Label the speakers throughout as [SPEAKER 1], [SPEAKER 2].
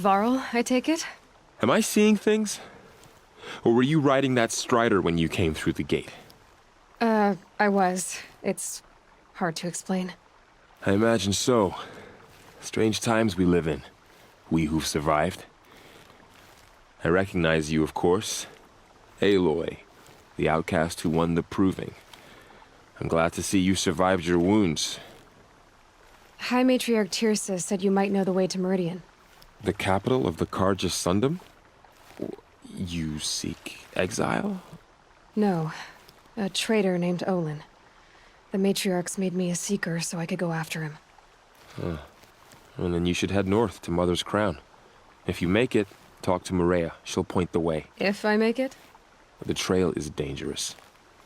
[SPEAKER 1] Varl, I take it?
[SPEAKER 2] Am I seeing things? Or were you riding that strider when you came through the gate?
[SPEAKER 1] I was. It's hard to explain.
[SPEAKER 2] I imagine so. Strange times we live in. We who've survived. I recognize you, of course. Aloy, the outcast who won the proving. I'm glad to see you survived your wounds.
[SPEAKER 1] High Matriarch Tirsa said you might know the way to Meridian.
[SPEAKER 2] The capital of the Carja Sundom? You seek exile?
[SPEAKER 1] No. A traitor named Olin. The Matriarchs made me a seeker so I could go after him.
[SPEAKER 2] Well, then you should head north to Mother's Crown. If you make it, talk to Maria. She'll point the way.
[SPEAKER 1] If I make it?
[SPEAKER 2] The trail is dangerous.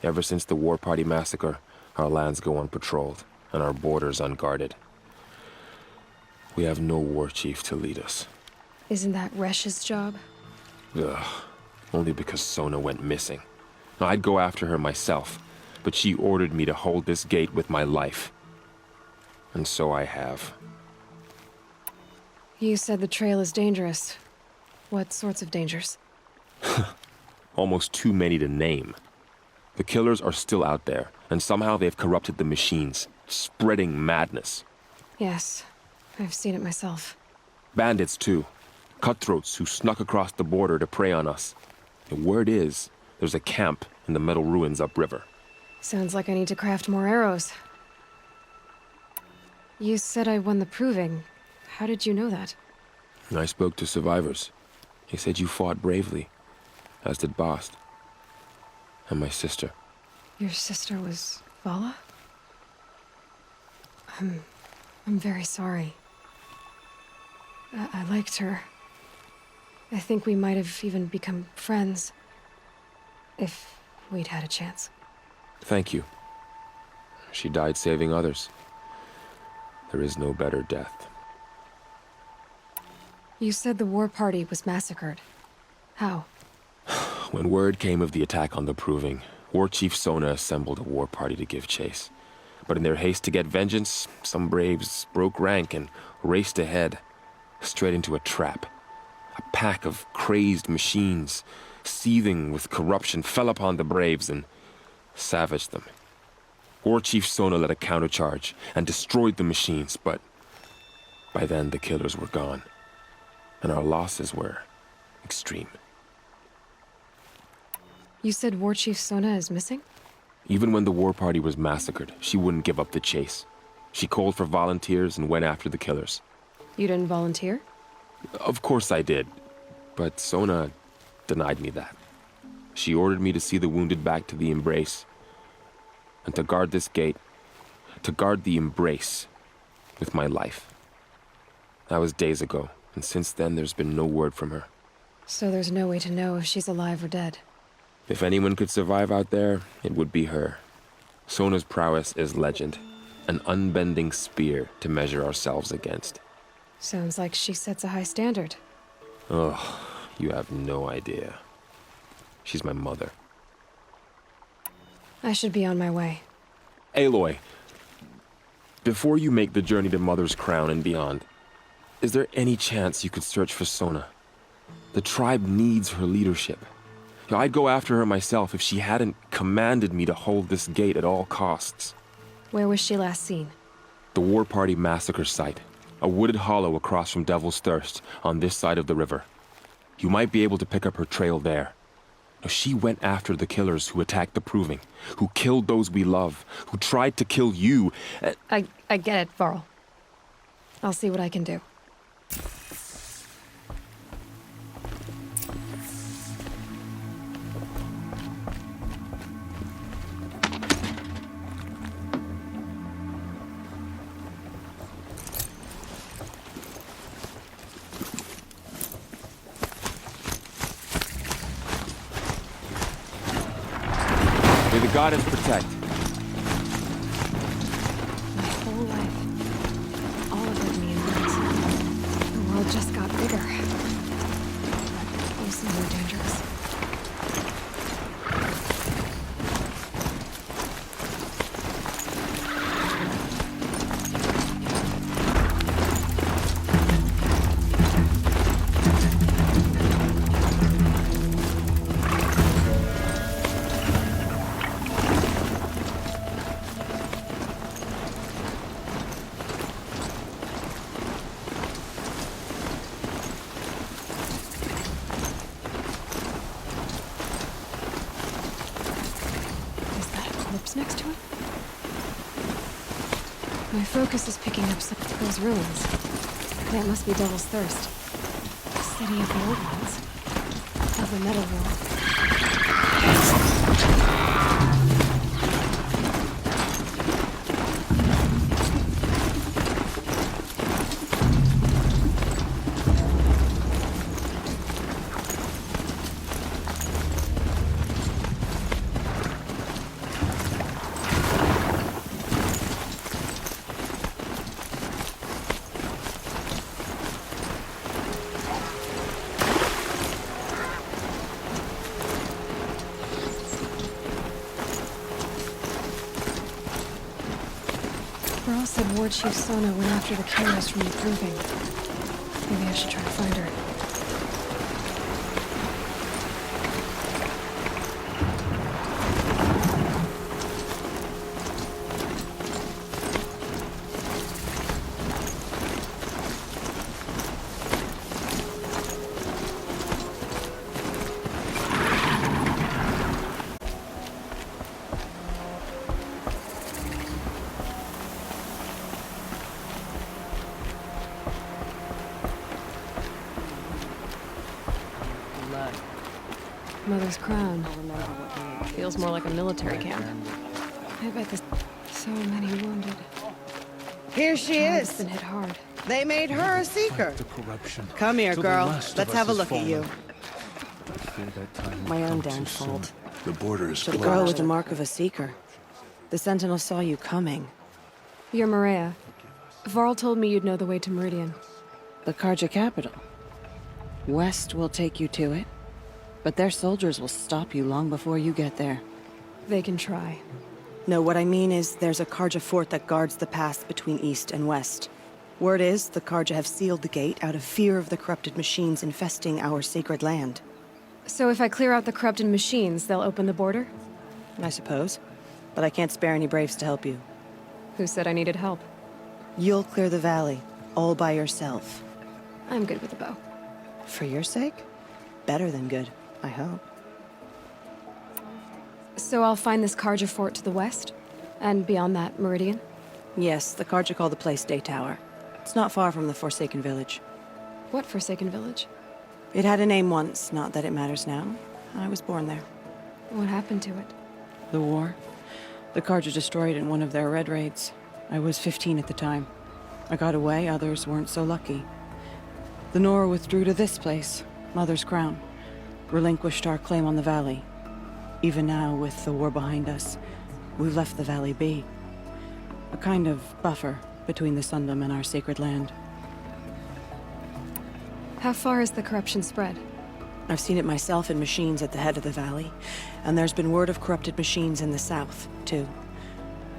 [SPEAKER 2] Ever since the War Party massacre, our lands go unpatrolled, and our borders unguarded. We have no war chief to lead us.
[SPEAKER 1] Isn't that Resh's job?
[SPEAKER 2] Ugh. Only because Sona went missing. I'd go after her myself, but she ordered me to hold this gate with my life. And so I have.
[SPEAKER 1] You said the trail is dangerous. What sorts of dangers?
[SPEAKER 2] Almost too many to name. The killers are still out there, and somehow they've corrupted the machines, spreading madness.
[SPEAKER 1] Yes, I've seen it myself.
[SPEAKER 2] Bandits, too. Cutthroats who snuck across the border to prey on us. The word is, there's a camp in the metal ruins upriver.
[SPEAKER 1] Sounds like I need to craft more arrows. You said I won the proving. How did you know that?
[SPEAKER 2] I spoke to survivors. They said you fought bravely, as did Bast. And my sister.
[SPEAKER 1] Your sister was Vala? I'm very sorry. I liked her. I think we might have even become friends. If we'd had a chance.
[SPEAKER 2] Thank you. She died saving others. There is no better death.
[SPEAKER 1] You said the war party was massacred. How?
[SPEAKER 2] When word came of the attack on the Proving, War Chief Sona assembled a war party to give chase. But in their haste to get vengeance, some braves broke rank and raced ahead, straight into a trap. A pack of crazed machines, seething with corruption, fell upon the braves and savaged them. War Chief Sona led a countercharge and destroyed the machines, but by then the killers were gone, and our losses were extreme.
[SPEAKER 1] You said War Chief Sona is missing?
[SPEAKER 2] Even when the war party was massacred, she wouldn't give up the chase. She called for volunteers and went after the killers.
[SPEAKER 1] You didn't volunteer?
[SPEAKER 2] Of course I did, but Sona denied me that. She ordered me to see the wounded back to the Embrace, and to guard this gate, to guard the Embrace with my life. That was days ago, and since then there's been no word from her.
[SPEAKER 1] So there's no way to know if she's alive or dead.
[SPEAKER 2] If anyone could survive out there, it would be her. Sona's prowess is legend, an unbending spear to measure ourselves against.
[SPEAKER 1] Sounds like she sets a high standard.
[SPEAKER 2] Oh, you have no idea. She's my mother.
[SPEAKER 1] I should be on my way.
[SPEAKER 2] Aloy, before you make the journey to Mother's Crown and beyond, is there any chance you could search for Sona? The tribe needs her leadership. I'd go after her myself if she hadn't commanded me to hold this gate at all costs.
[SPEAKER 1] Where was she last seen?
[SPEAKER 2] The War Party massacre site. A wooded hollow across from Devil's Thirst on this side of the river. You might be able to pick up her trail there. Now, she went after the killers who attacked the Proving, who killed those we love, who tried to kill you.
[SPEAKER 1] I get it, Varl. I'll see what I can do.
[SPEAKER 2] May the goddess protect.
[SPEAKER 1] My whole life, all of it means the world just got bigger. Also more dangerous. My focus is picking up some of those ruins. That must be Devil's Thirst. The city of the old ones. Of the metal world. Burl said Ward Chief Sona went after the killers from the proving. Maybe I should try to find her. Mother's crown. Feels more like a military camp. I bet there's so many wounded.
[SPEAKER 3] Here she
[SPEAKER 1] Child's
[SPEAKER 3] is.
[SPEAKER 1] been hit hard.
[SPEAKER 3] They made her a seeker.
[SPEAKER 4] The corruption.
[SPEAKER 3] Come here,
[SPEAKER 4] Till the
[SPEAKER 3] girl.
[SPEAKER 4] last of
[SPEAKER 3] Let's
[SPEAKER 4] us
[SPEAKER 3] have a
[SPEAKER 4] is
[SPEAKER 3] look at you.
[SPEAKER 4] fallen. I fear that time
[SPEAKER 3] My
[SPEAKER 4] will
[SPEAKER 3] own
[SPEAKER 4] come too
[SPEAKER 3] downfall.
[SPEAKER 4] soon. The border is
[SPEAKER 3] The
[SPEAKER 4] closed.
[SPEAKER 3] girl with the mark of a seeker. The Sentinel saw you coming.
[SPEAKER 1] You're Maria. Varl told me you'd know the way to Meridian.
[SPEAKER 3] The Karja capital. West will take you to it, but their soldiers will stop you long before you get there.
[SPEAKER 1] They can try.
[SPEAKER 3] No, what I mean is there's a Karja fort that guards the pass between East and West. Word is the Karja have sealed the gate out of fear of the corrupted machines infesting our sacred land.
[SPEAKER 1] So if I clear out the corrupted machines, they'll open the border?
[SPEAKER 3] I suppose. But I can't spare any braves to help you.
[SPEAKER 1] Who said I needed help?
[SPEAKER 3] You'll clear the valley, all by yourself.
[SPEAKER 1] I'm good with a bow.
[SPEAKER 3] For your sake? Better than good, I hope.
[SPEAKER 1] So I'll find this Karja fort to the west? And beyond that, Meridian?
[SPEAKER 3] Yes, the Karja call the place Day Tower. It's not far from the Forsaken Village.
[SPEAKER 1] What Forsaken Village?
[SPEAKER 3] It had a name once, not that it matters now. I was born there.
[SPEAKER 1] What happened to it?
[SPEAKER 3] The war. The Karja destroyed in one of their red raids. I was 15 at the time. I got away, others weren't so lucky. The Nora withdrew to this place, Mother's Crown. Relinquished our claim on the valley. Even now, with the war behind us, we've left the valley be. A kind of buffer between the Sundom and our sacred land.
[SPEAKER 1] How far has the corruption spread?
[SPEAKER 3] I've seen it myself in machines at the head of the valley, and there's been word of corrupted machines in the south, too.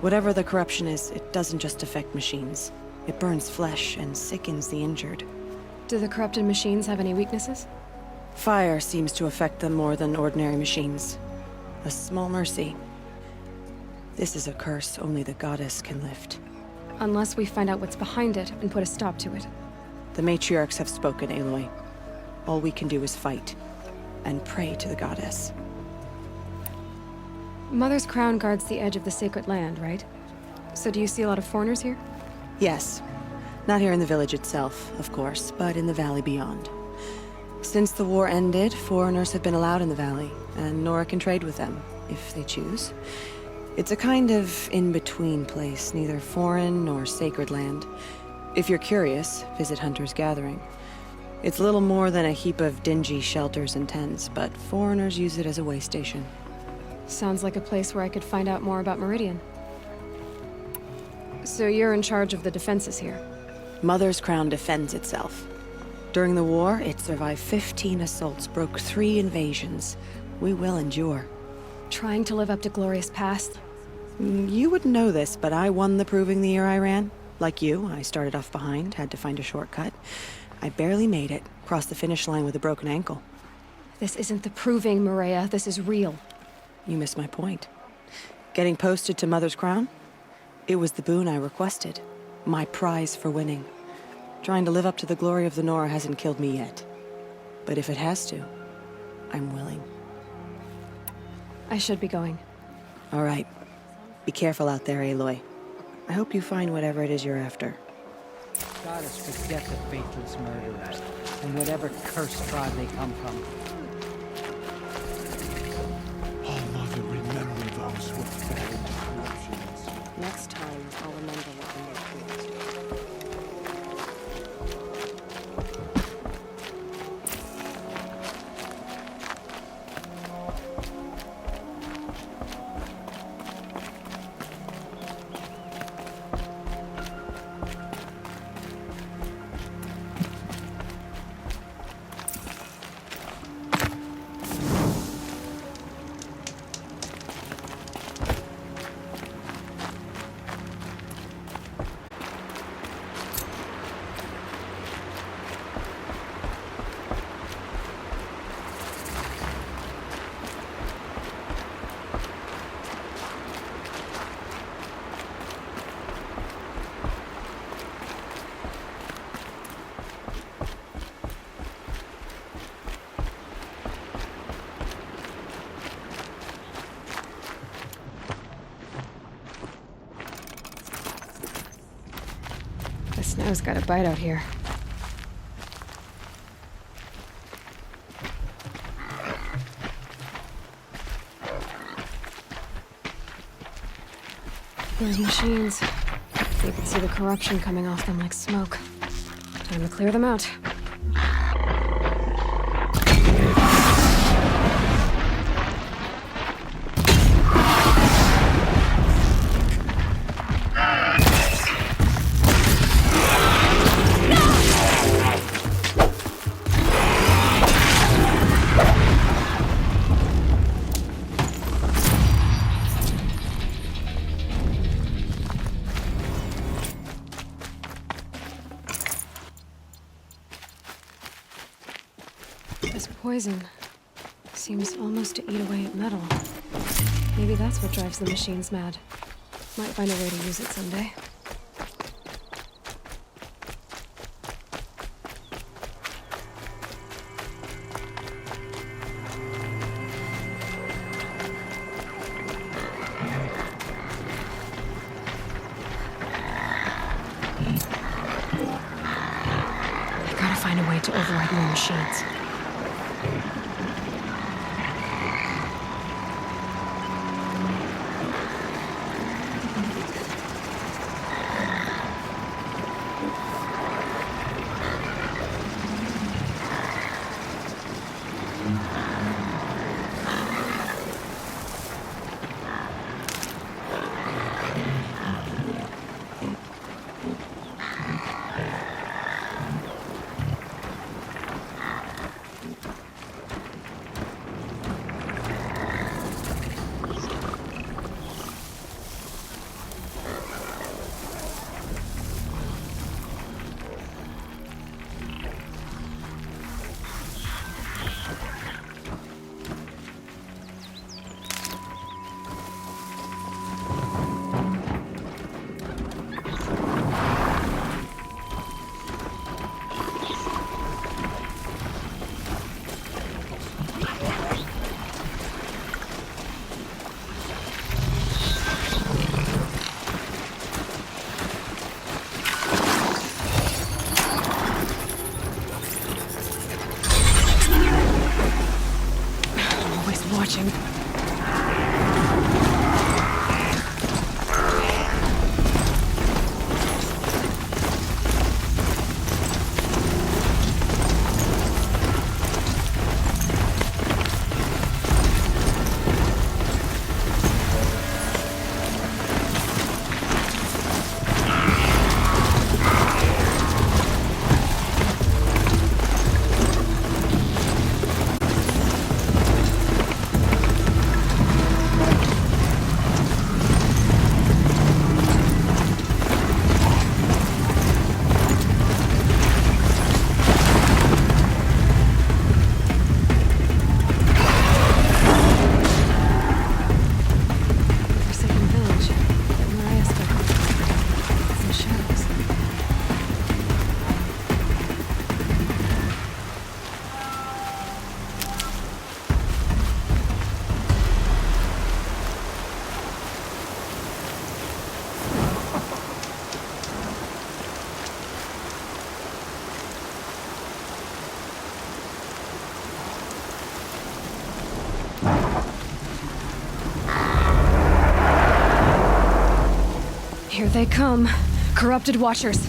[SPEAKER 3] Whatever the corruption is, it doesn't just affect machines. It burns flesh and sickens the injured.
[SPEAKER 1] Do the corrupted machines have any weaknesses?
[SPEAKER 3] Fire seems to affect them more than ordinary machines. A small mercy. This is a curse only the goddess can lift.
[SPEAKER 1] Unless we find out what's behind it and put a stop to it.
[SPEAKER 3] The matriarchs have spoken, Aloy. All we can do is fight, and pray to the goddess.
[SPEAKER 1] Mother's crown guards the edge of the sacred land, right? So do you see a lot of foreigners here?
[SPEAKER 3] Yes. Not here in the village itself, of course, but in the valley beyond. Since the war ended, foreigners have been allowed in the valley, and Nora can trade with them, if they choose. It's a kind of in-between place, neither foreign nor sacred land. If you're curious, visit Hunter's Gathering. It's little more than a heap of dingy shelters and tents, but foreigners use it as a way station.
[SPEAKER 1] Sounds like a place where I could find out more about Meridian. So you're in charge of the defenses here?
[SPEAKER 3] Mother's Crown defends itself. During the war, it survived 15 assaults, broke 3 invasions. We will endure.
[SPEAKER 1] Trying to live up to glorious past?
[SPEAKER 3] You wouldn't know this, but I won the proving the year I ran. Like you, I started off behind, had to find a shortcut. I barely made it, crossed the finish line with a broken ankle.
[SPEAKER 1] This isn't the proving, Maria. This is real.
[SPEAKER 3] You missed my point. Getting posted to Mother's Crown? It was the boon I requested. My prize for winning. Trying to live up to the glory of the Nora hasn't killed me yet. But if it has to, I'm willing.
[SPEAKER 1] I should be going.
[SPEAKER 3] All right. Be careful out there, Aloy. I hope you find whatever it is you're after.
[SPEAKER 5] Goddess forget the faithless murderers, and whatever cursed tribe they come from.
[SPEAKER 4] Oh, Mother, remember those who fell into corruptions.
[SPEAKER 3] Next time, I'll remember what the most was.
[SPEAKER 1] The snow's got a bite out here. Those machines. You can see the corruption coming off them like smoke. Time to clear them out. This poison seems almost to eat away at metal. Maybe that's what drives the machines mad. Might find a way to use it someday. Gotta find a way to override more machines. Watching. Here they come. Corrupted Watchers.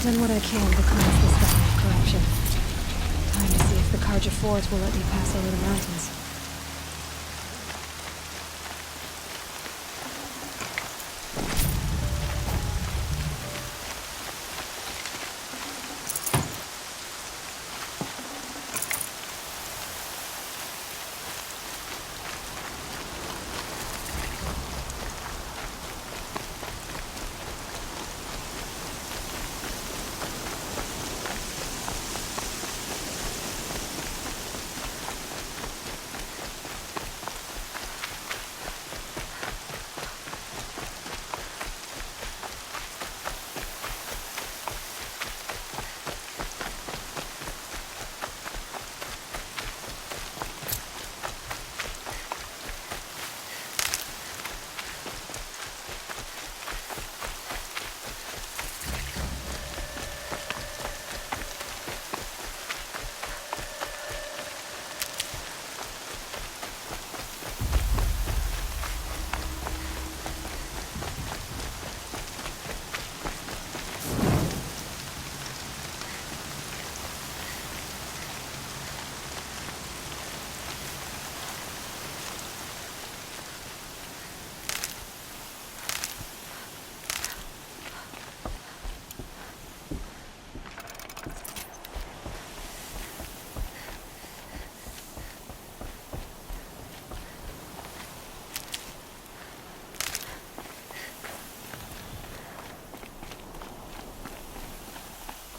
[SPEAKER 1] Done what I can to cleanse this valley of corruption. Time to see if the Carja Forts will let me pass over the mountains.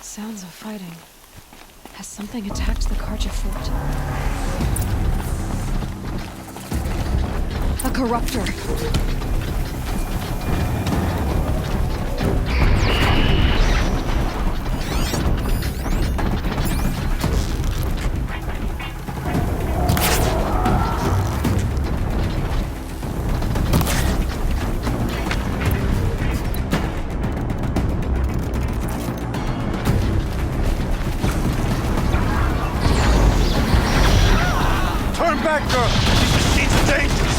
[SPEAKER 1] Sounds of fighting. Has something attacked the Carja Fort? A corruptor!
[SPEAKER 4] Turn back, girl! These machines are dangerous!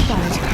[SPEAKER 1] Spotted.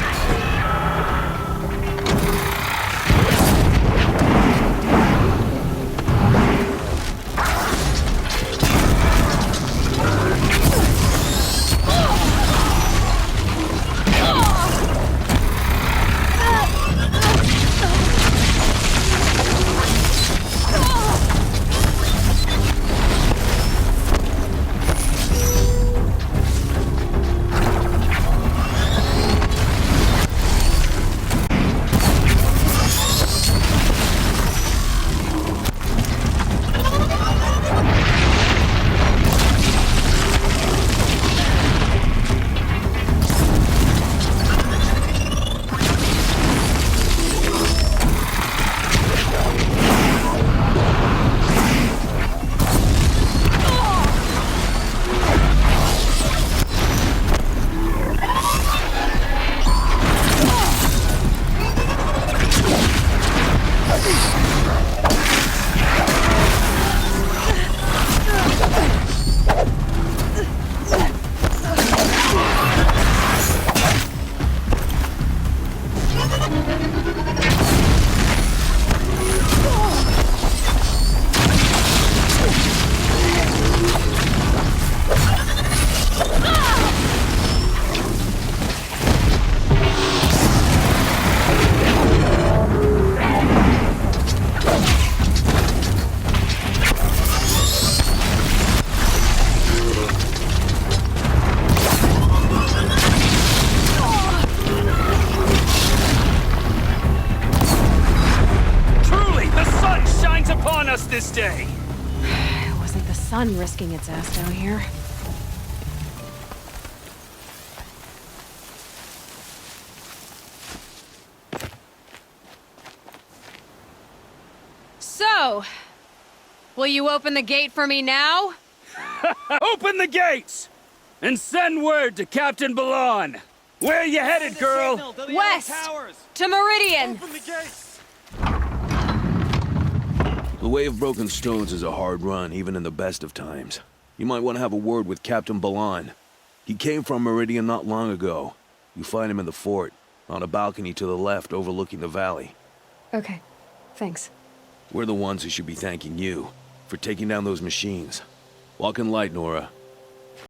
[SPEAKER 6] us this day.
[SPEAKER 1] It wasn't the sun risking its ass down here. So, will you open the gate for me now?
[SPEAKER 6] Open the gates! And send word to Captain Balon. Where you headed, girl?
[SPEAKER 1] West! To Meridian!
[SPEAKER 7] The Way of Broken Stones is a hard run, even in the best of times. You might want to have a word with Captain Balon. He came from Meridian not long ago. You find him in the fort, on a balcony to the left overlooking the valley.
[SPEAKER 1] Okay, thanks.
[SPEAKER 7] We're the ones who should be thanking you for taking down those machines. Walk in light, Nora.